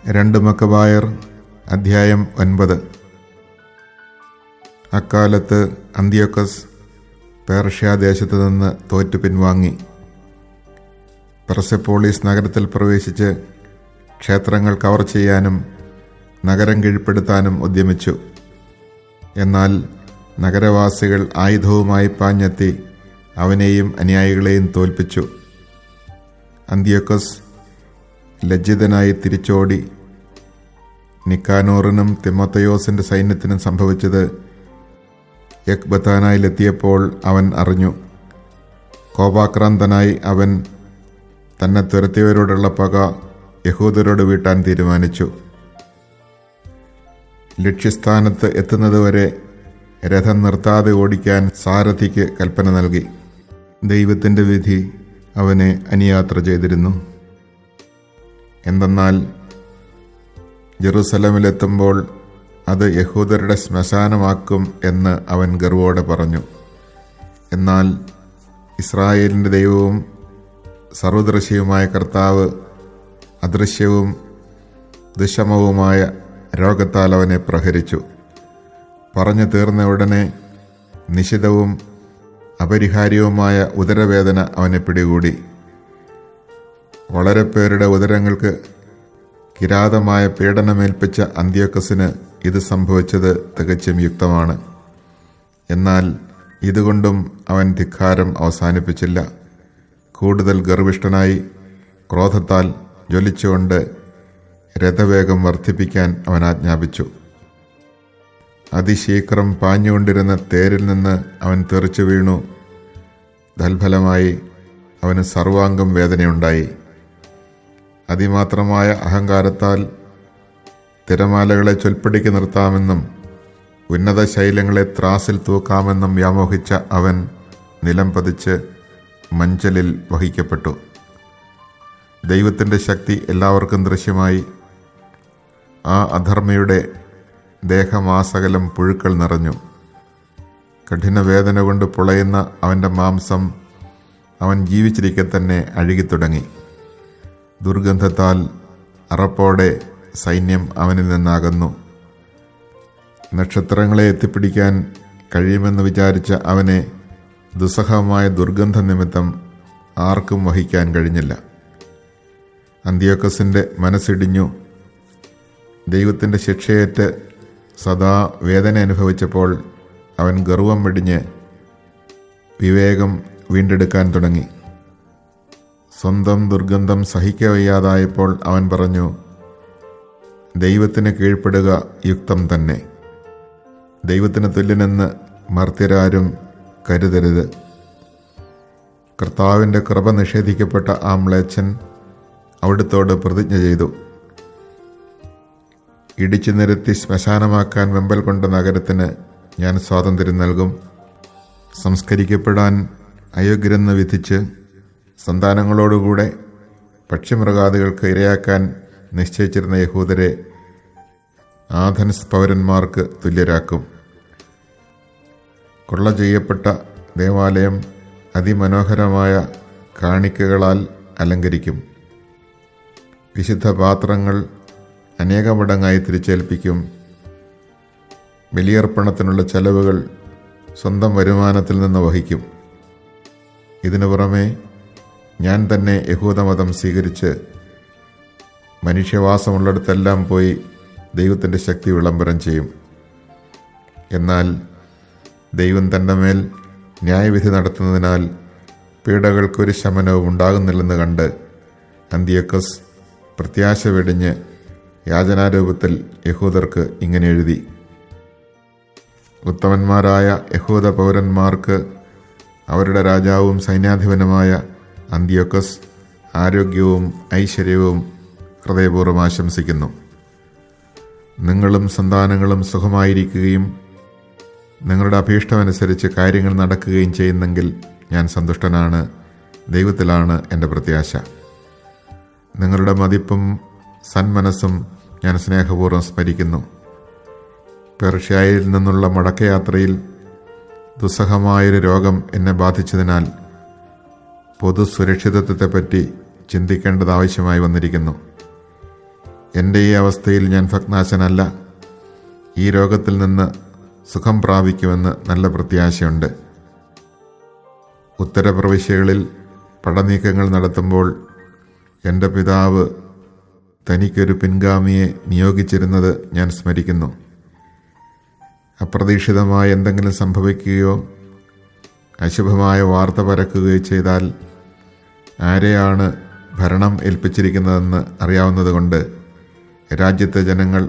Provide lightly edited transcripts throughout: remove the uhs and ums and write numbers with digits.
2 മക്കബായർ അധ്യായം 9. അക്കാലത്ത് അന്ത്യോക്കസ് പേർഷ്യാദേശത്തു നിന്ന് തോറ്റു പിൻവാങ്ങി പെർസെപ്പോളിസ് നഗരത്തിൽ പ്രവേശിച്ച് ക്ഷേത്രങ്ങൾ കവർ ചെയ്യാനും നഗരം കീഴ്പ്പെടുത്താനും ഉദ്യമിച്ചു. എന്നാൽ നഗരവാസികൾ ആയുധവുമായി പാഞ്ഞെത്തി അവനെയും അനുയായികളെയും തോൽപ്പിച്ചു. അന്ത്യോക്കസ് ലജ്ജിതനായി തിരിച്ചോടി. നിക്കാനോറിനും തിമോത്തയോസിൻ്റെ സൈന്യത്തിനും സംഭവിച്ചത് എക്ബത്താനായിലെത്തിയപ്പോൾ അവൻ അറിഞ്ഞു. കോപാക്രാന്തനായി അവൻ തന്നെ തുരത്തിയവരോടുള്ള പക യഹൂദരോട് വീട്ടാൻ തീരുമാനിച്ചു. ലക്ഷ്യസ്ഥാനത്ത് എത്തുന്നതുവരെ രഥം നിർത്താതെ ഓടിക്കാൻ സാരഥിക്ക് കൽപ്പന നൽകി. ദൈവത്തിൻ്റെ വിധി അവനെ അനുയാത്ര ചെയ്തിരുന്നു. എന്തെന്നാൽ ജെറുസലമിലെത്തുമ്പോൾ അത് യഹൂദരുടെ ശ്മശാനമാക്കും എന്ന് അവൻ ഗർവോടെ പറഞ്ഞു. എന്നാൽ ഇസ്രായേലിൻ്റെ ദൈവവും സർവദൃശ്യവുമായ കർത്താവ് അദൃശ്യവും ദുശമവുമായ രോഗത്താൽ അവനെ പ്രഹരിച്ചു. പറഞ്ഞു തീർന്ന ഉടനെ നിശിതവും അപരിഹാര്യവുമായ ഉദരവേദന അവനെ പിടികൂടി. വളരെ പേരുടെ ഉദരങ്ങൾക്ക് കിരാതമായ പീഡനമേൽപ്പിച്ച അന്ത്യോക്കസിന് ഇത് സംഭവിച്ചത് തികച്ചും യുക്തമാണ്. എന്നാൽ ഇതുകൊണ്ടും അവൻ ധിക്കാരം അവസാനിപ്പിച്ചില്ല. കൂടുതൽ ഗർവിഷ്ഠനായി ക്രോധത്താൽ ജ്വലിച്ചുകൊണ്ട് രഥവേഗം വർദ്ധിപ്പിക്കാൻ അവൻ ആജ്ഞാപിച്ചു. അതിശീഘ്രം പാഞ്ഞുകൊണ്ടിരുന്ന തേരിൽ നിന്ന് അവൻ തെറിച്ചു വീണു. തൽഫലമായി അവന് സർവാംഗം വേദനയുണ്ടായി. അതിമാത്രമായ അഹങ്കാരത്താൽ തിരമാലകളെ ചൊൽപ്പടിക്ക് നിർത്താമെന്നും ഉന്നത ശൈലങ്ങളെ ത്രാസിൽ തൂക്കാമെന്നും വ്യാമോഹിച്ച അവൻ നിലം പതിച്ച് മഞ്ചലിൽ വഹിക്കപ്പെട്ടു. ദൈവത്തിൻ്റെ ശക്തി എല്ലാവർക്കും ദൃശ്യമായി. ആ അധർമ്മയുടെ ദേഹമാസകലം പുഴുക്കൾ നിറഞ്ഞു. കഠിനവേദന കൊണ്ട് പുളയുന്ന അവൻ്റെ മാംസം അവൻ ജീവിച്ചിരിക്കെ തന്നെ അഴുകിത്തുടങ്ങി. ദുർഗന്ധത്താൽ അറപ്പോടെ സൈന്യം അവനിൽ നിന്നകന്നു. നക്ഷത്രങ്ങളെ എത്തിപ്പിടിക്കാൻ കഴിയുമെന്ന് വിചാരിച്ച അവനെ ദുസ്സഹമായ ദുർഗന്ധ നിമിത്തം ആർക്കും വഹിക്കാൻ കഴിഞ്ഞില്ല. അന്ത്യോക്കസിൻ്റെ മനസ്സിടിഞ്ഞു. ദൈവത്തിൻ്റെ ശിക്ഷയേറ്റ് സദാ വേദന അനുഭവിച്ചപ്പോൾ അവൻ ഗർവം വെടിഞ്ഞ് വിവേകം വീണ്ടെടുക്കാൻ തുടങ്ങി. സ്വന്തം ദുർഗന്ധം സഹിക്കവയ്യാതായപ്പോൾ അവൻ പറഞ്ഞു, ദൈവത്തിന് കീഴ്പ്പെടുക യുക്തം തന്നെ. ദൈവത്തിന് തുല്യനെന്ന് മർത്യരാരും കരുതരുത്. കർത്താവിൻ്റെ കൃപ നിഷേധിക്കപ്പെട്ട ആ മ്ലേച്ഛൻ അവിടുത്തോട് പ്രതിജ്ഞ ചെയ്തു, ഇടിച്ചു നിരത്തി ശ്മശാനമാക്കാൻ വെമ്പൽ കൊണ്ട നഗരത്തിന് ഞാൻ സ്വാതന്ത്ര്യം നൽകും. സംസ്കരിക്കപ്പെടാൻ അയോഗ്യരെന്ന് വിധിച്ച് സന്താനങ്ങളോടുകൂടെ പക്ഷിമൃഗാദികൾക്ക് ഇരയാക്കാൻ നിശ്ചയിച്ചിരുന്ന യഹൂദരെ ആഥൻസ് പൗരന്മാർക്ക് തുല്യരാക്കും. കൊള്ള ചെയ്യപ്പെട്ട ദേവാലയം അതിമനോഹരമായ കാണിക്കകളാൽ അലങ്കരിക്കും. വിശുദ്ധ പാത്രങ്ങൾ അനേകമടങ്ങായി തിരിച്ചേൽപ്പിക്കും. ബലിയർപ്പണത്തിനുള്ള ചെലവുകൾ സ്വന്തം വരുമാനത്തിൽ നിന്ന് വഹിക്കും. ഇതിനു പുറമെ ഞാൻ തന്നെ യഹൂദമതം സ്വീകരിച്ച് മനുഷ്യവാസമുള്ളിടത്തെല്ലാം പോയി ദൈവത്തിൻ്റെ ശക്തി വിളംബരം ചെയ്യും. എന്നാൽ ദൈവം തൻ്റെ മേൽ ന്യായവിധി നടത്തുന്നതിനാൽ പീഡകൾക്കൊരു ശമനവും ഉണ്ടാകുന്നില്ലെന്ന് കണ്ട് അന്ത്യോക്കസ് പ്രത്യാശ വെടിഞ്ഞ് യാചനാരൂപത്തിൽ യഹൂദർക്ക് ഇങ്ങനെ എഴുതി: ഉത്തമന്മാരായ യഹൂദ പൗരന്മാർക്ക് അവരുടെ രാജാവും സൈന്യാധിപനുമായ അന്ത്യോക്കസ് ആരോഗ്യവും ഐശ്വര്യവും ഹൃദയപൂർവ്വം ആശംസിക്കുന്നു. നിങ്ങളും സന്താനങ്ങളും സുഖമായിരിക്കുകയും നിങ്ങളുടെ അഭീഷ്ടമനുസരിച്ച് കാര്യങ്ങൾ നടക്കുകയും ചെയ്യുന്നെങ്കിൽ ഞാൻ സന്തുഷ്ടനാണ്. ദൈവത്തിലാണ് എൻ്റെ പ്രത്യാശ. നിങ്ങളുടെ മതിപ്പും സന്മനസ്സും ഞാൻ സ്നേഹപൂർവ്വം സ്മരിക്കുന്നു. പെർഷ്യയിൽ നിന്നുള്ള മടക്കയാത്രയിൽ ദുസ്സഹമായൊരു രോഗം എന്നെ ബാധിച്ചതിനാൽ പൊതുസുരക്ഷിതത്വത്തെപ്പറ്റി ചിന്തിക്കേണ്ടത് ആവശ്യമായി വന്നിരിക്കുന്നു. എൻ്റെ ഈ അവസ്ഥയിൽ ഞാൻ ഭഗ്നാശനല്ല. ഈ രോഗത്തിൽ നിന്ന് സുഖം പ്രാപിക്കുമെന്ന് നല്ല പ്രത്യാശയുണ്ട്. ഉത്തരപ്രവിശ്യകളിൽ പടനീക്കങ്ങൾ നടത്തുമ്പോൾ എൻ്റെ പിതാവ് തനിക്കൊരു പിൻഗാമിയെ നിയോഗിച്ചിരുന്നത് ഞാൻ സ്മരിക്കുന്നു. അപ്രതീക്ഷിതമായി എന്തെങ്കിലും സംഭവിക്കുകയോ അശുഭമായ വാർത്ത പരക്കുകയോ ചെയ്താൽ ആരെയാണ് ഭരണം ഏൽപ്പിച്ചിരിക്കുന്നതെന്ന് അറിയാവുന്നതുകൊണ്ട് രാജ്യത്തെ ജനങ്ങൾ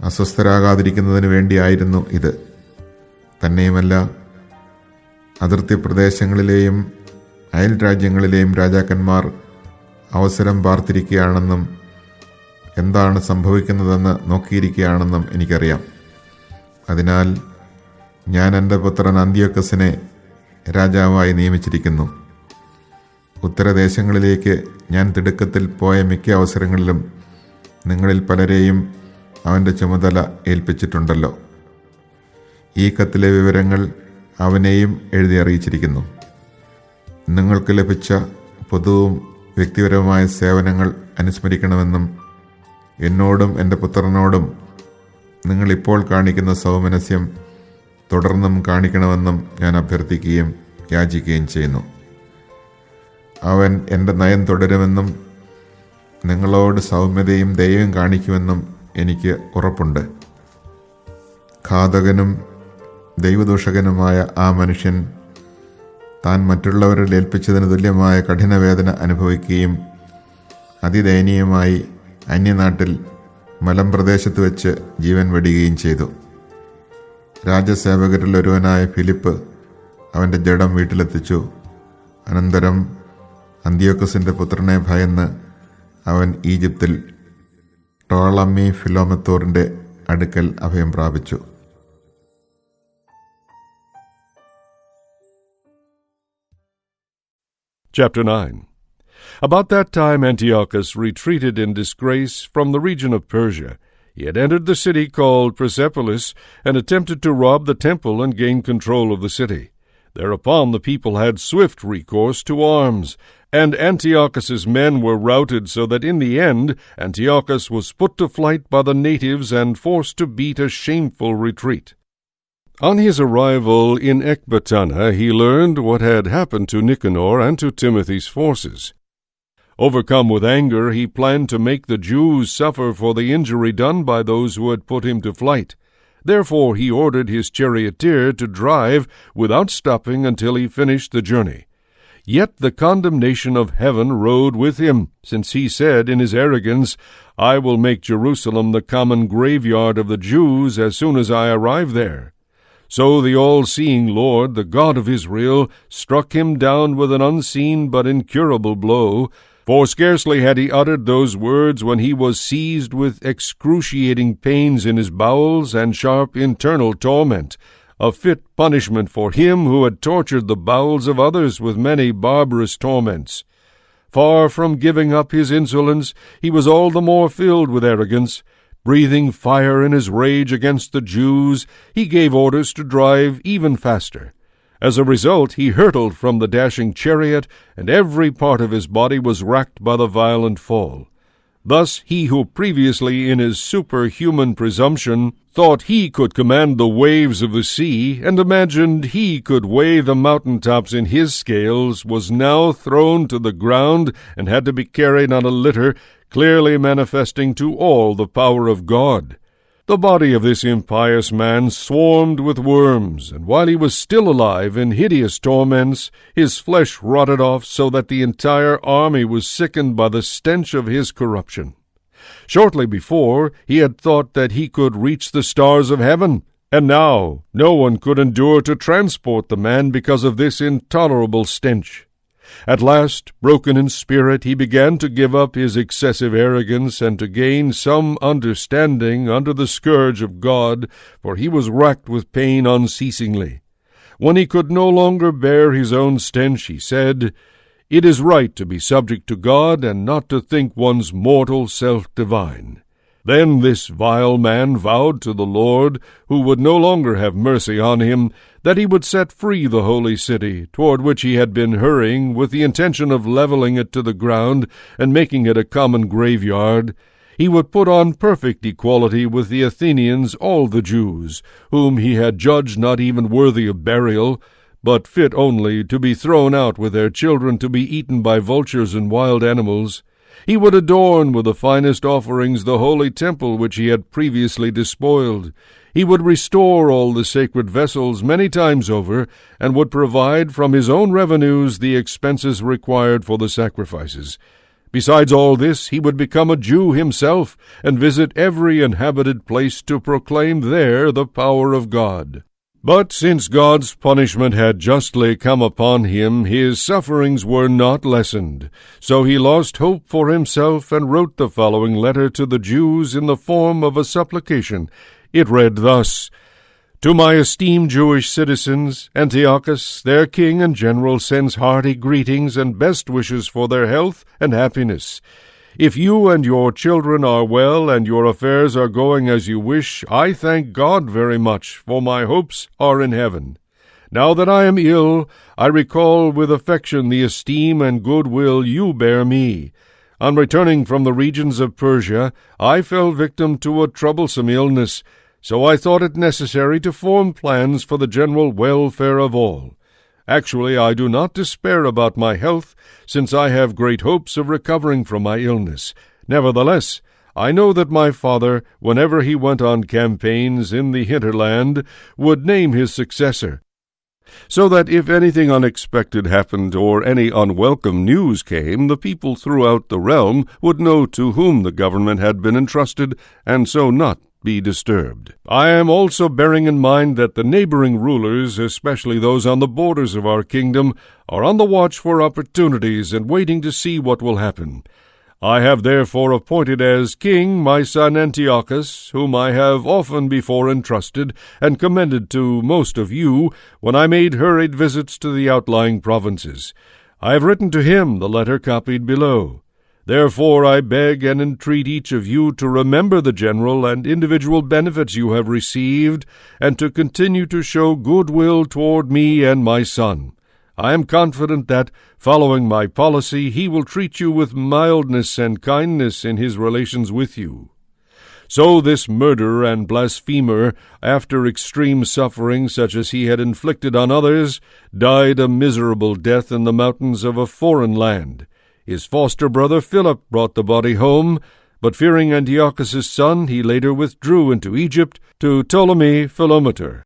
അസ്വസ്ഥരാകാതിരിക്കുന്നതിന് വേണ്ടിയായിരുന്നു ഇത്. തന്നെയുമല്ല, അതിർത്തി പ്രദേശങ്ങളിലെയും അയൽ രാജ്യങ്ങളിലെയും രാജാക്കന്മാർ അവസരം പാർത്തിരിക്കുകയാണെന്നും എന്താണ് സംഭവിക്കുന്നതെന്ന് നോക്കിയിരിക്കുകയാണെന്നും എനിക്കറിയാം. അതിനാൽ ഞാൻ എൻ്റെ പുത്രൻ അന്ത്യോക്കസിനെ രാജാവായി നിയമിച്ചിരിക്കുന്നു. ഉത്തരദേശങ്ങളിലേക്ക് ഞാൻ തിടുക്കത്തിൽ പോയ മിക്ക അവസരങ്ങളിലും നിങ്ങളിൽ പലരെയും അവൻ്റെ ചുമതല ഏൽപ്പിച്ചിട്ടുണ്ടല്ലോ. ഈ കത്തിലെ വിവരങ്ങൾ അവനെയും എഴുതി അറിയിച്ചിരിക്കുന്നു. നിങ്ങൾക്ക് ലഭിച്ച പൊതുവും വ്യക്തിപരമായ സേവനങ്ങൾ അനുസ്മരിക്കണമെന്നും എന്നോടും എൻ്റെ പുത്രനോടും നിങ്ങളിപ്പോൾ കാണിക്കുന്ന സൗമനസ്യം തുടർന്നും കാണിക്കണമെന്നും ഞാൻ അഭ്യർത്ഥിക്കുകയും യാചിക്കുകയും ചെയ്യുന്നു. അവൻ എൻ്റെ നയം തുടരുമെന്നും നിങ്ങളോട് സൗമ്യതയും ദയയും കാണിക്കുമെന്നും എനിക്ക് ഉറപ്പുണ്ട്. ഘാതകനും ദൈവദൂഷകനുമായ ആ മനുഷ്യൻ താൻ മറ്റുള്ളവരിൽ ഏൽപ്പിച്ചതിന് തുല്യമായ കഠിനവേദന അനുഭവിക്കുകയും അതിദയനീയമായി അന്യനാട്ടിൽ മലമ്പ്രദേശത്ത് വെച്ച് ജീവൻ വെടിയുകയും ചെയ്തു. രാജസേവകരിൽ ഒരുവനായ ഫിലിപ്പ് അവൻ്റെ ജഡം വീട്ടിലെത്തിച്ചു. അനന്തരം അന്ത്യോക്കസിൻ്റെ പുത്രനെ ഭയന്ന് അവൻ ഈജിപ്തിൽ ടോളമി ഫിലോമെത്തോറിൻ്റെ അടുക്കൽ അഭയം പ്രാപിച്ചു. Chapter 9. About that time Antiochus retreated in disgrace from the region of Persia. He had entered the city called Persepolis and attempted to rob the temple and gain control of the city. Thereupon the people had swift recourse to arms, and Antiochus's men were routed, so that in the end Antiochus was put to flight by the natives and forced to beat a shameful retreat. On his arrival in Ecbatana, he learned what had happened to Nicanor and to Timothy's forces. Overcome with anger, he planned to make the Jews suffer for the injury done by those who had put him to flight. Therefore he ordered his charioteer to drive without stopping until he finished the journey. Yet the condemnation of heaven rode with him, since he said in his arrogance, "I will make Jerusalem the common graveyard of the Jews as soon as I arrive there." So the all-seeing Lord, the God of Israel, struck him down with an unseen but incurable blow, for scarcely had he uttered those words when he was seized with excruciating pains in his bowels and sharp internal torment, a fit punishment for him who had tortured the bowels of others with many barbarous torments. Far from giving up his insolence, he was all the more filled with arrogance. Breathing fire in his rage against the Jews, he gave orders to drive even faster. As a result, he hurtled from the dashing chariot, and every part of his body was racked by the violent fall. Thus he who previously in his superhuman presumption thought he could command the waves of the sea, and imagined he could weigh the mountain-tops in his scales, was now thrown to the ground and had to be carried on a litter, clearly manifesting to all the power of God. The body of this impious man swarmed with worms, and while he was still alive in hideous torments, his flesh rotted off so that the entire army was sickened by the stench of his corruption. Shortly before, he had thought that he could reach the stars of heaven, and now no one could endure to transport the man because of this intolerable stench. At last, broken in spirit, he began to give up his excessive arrogance and to gain some understanding under the scourge of God, for he was racked with pain unceasingly. When he could no longer bear his own stench, he said, "It is right to be subject to God and not to think one's mortal self divine." Then this vile man vowed to the Lord, who would no longer have mercy on him, that he would set free the holy city, toward which he had been hurrying with the intention of leveling it to the ground and making it a common graveyard. he would put on perfect equality with the Athenians all the Jews, whom he had judged not even worthy of burial, but fit only to be thrown out with their children to be eaten by vultures and wild animals. He would adorn with the finest offerings the holy temple which he had previously despoiled. He would restore all the sacred vessels many times over, and would provide from his own revenues the expenses required for the sacrifices. Besides all this, he would become a Jew himself, and visit every inhabited place to proclaim there the power of God. But since God's punishment had justly come upon him, his sufferings were not lessened. So he lost hope for himself, and wrote the following letter to the Jews in the form of a supplication. It read thus: To my esteemed Jewish citizens, Antiochus, their king and general, sends hearty greetings and best wishes for their health and happiness. If you and your children are well and your affairs are going as you wish, I thank God very much, for my hopes are in heaven. Now that I am ill, I recall with affection the esteem and good will you bear me. On returning from the regions of Persia, I fell victim to a troublesome illness, so I thought it necessary to form plans for the general welfare of all. Actually, I do not despair about my health, since I have great hopes of recovering from my illness. Nevertheless, I know that my father, whenever he went on campaigns in the hinterland, would name his successor, so that if anything unexpected happened or any unwelcome news came, the people throughout the realm would know to whom the government had been entrusted, and so not be disturbed. I am also bearing in mind that the neighboring rulers, especially those on the borders of our kingdom, are on the watch for opportunities and waiting to see what will happen. I have therefore appointed as king my son Antiochus, whom I have often before entrusted and commended to most of you when I made hurried visits to the outlying provinces. I have written to him the letter copied below. Therefore I beg and entreat each of you to remember the general and individual benefits you have received, and to continue to show good will toward me and my son. I am confident that, following my policy, he will treat you with mildness and kindness in his relations with you. So this murderer and blasphemer, after extreme suffering such as he had inflicted on others, died a miserable death in the mountains of a foreign land. His foster brother Philip brought the body home, but fearing Antiochus' son, he later withdrew into Egypt to Ptolemy Philometor.